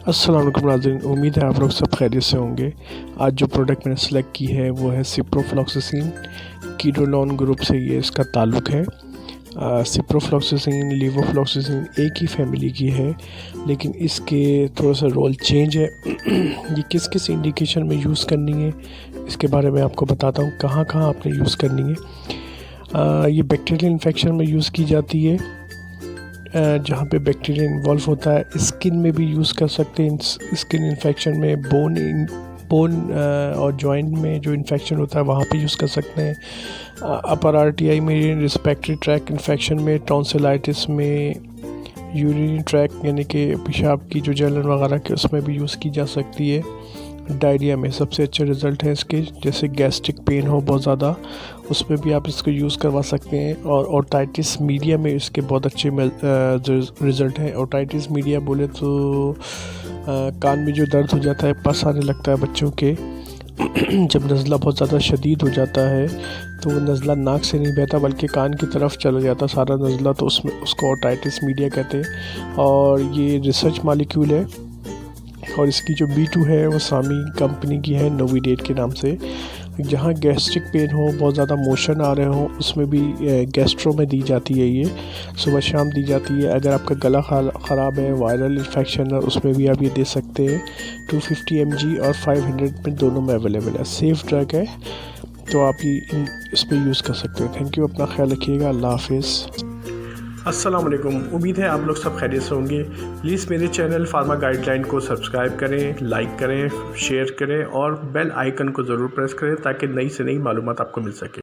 अस्सलाम वालेकुम नाज़रीन, उम्मीद है आप लोग सब खैरियत से होंगे। आज जो प्रोडक्ट मैंने सेलेक्ट की है वो है सिप्रोफ्लॉक्सासिन। कीटोनॉन ग्रुप से ये इसका ताल्लुक़ है। सिप्रोफ्लॉक्सासिन, लेवोफ्लॉक्सासिन एक ही फैमिली की है, लेकिन इसके थोड़ा सा रोल चेंज है। ये किस किस इंडिकेशन में यूज़ करनी है इसके बारे में आपको बताता हूँ, कहाँ कहाँ आपने यूज़ करनी है। ये बैक्टीरियल इन्फेक्शन में यूज़ की जाती है, जहाँ पे बैक्टीरिया इन्वॉल्व होता है। स्किन में भी यूज़ कर सकते हैं, स्किन इन्फेक्शन में, बोन और जॉइंट में जो इन्फेक्शन होता है वहाँ पे यूज़ कर सकते हैं। अपर आरटीआई में, रिस्पिरेटरी ट्रैक इन्फेक्शन में, टॉन्सिलाइटिस में, यूरिनरी ट्रैक यानी कि पेशाब की जो जलन वगैरह के उसमें भी यूज़ की जा सकती है। डायरिया में सबसे अच्छे रिज़ल्ट हैं इसके, जैसे गैस्ट्रिक पेन हो बहुत ज़्यादा उसमें भी आप इसको यूज़ करवा सकते हैं। और ओटाइटिस मीडिया में इसके बहुत अच्छे रिज़ल्ट हैं। ओटाइटिस मीडिया बोले तो कान में जो दर्द हो जाता है, पस आने लगता है बच्चों के जब नज़ला बहुत ज़्यादा शदीद हो जाता है तो वो नज़ला नाक से नहीं बहता बल्कि कान की तरफ चला जाता सारा नज़ला, तो उसमें उसको ओटाइटिस मीडिया कहते हैं। और ये रिसर्च मॉलिक्यूल है और इसकी जो B2 है वो सामी कंपनी की है, नोविडेट के नाम से। जहाँ गैस्ट्रिक पेन हो, बहुत ज़्यादा मोशन आ रहे हो, उसमें भी गैस्ट्रो में दी जाती है, ये सुबह शाम दी जाती है। अगर आपका गला ख़राब है, वायरल इन्फेक्शन है, उसमें भी आप ये दे सकते हैं। 250 mg और 500 में दोनों में अवेलेबल है। सेफ़ ड्रग है, तो आप ये इस पर यूज़ कर सकते हैं। थैंक यू, अपना ख्याल रखिएगा। अल्लाह हाफिज़। अस्सलाम वालेकुम, उम्मीद है आप लोग सब खैरियत से होंगे। प्लीज़ मेरे चैनल फार्मा गाइडलाइन को सब्सक्राइब करें, लाइक करें, शेयर करें और बेल आइकन को ज़रूर प्रेस करें ताकि नई से नई मालूमात आपको मिल सके।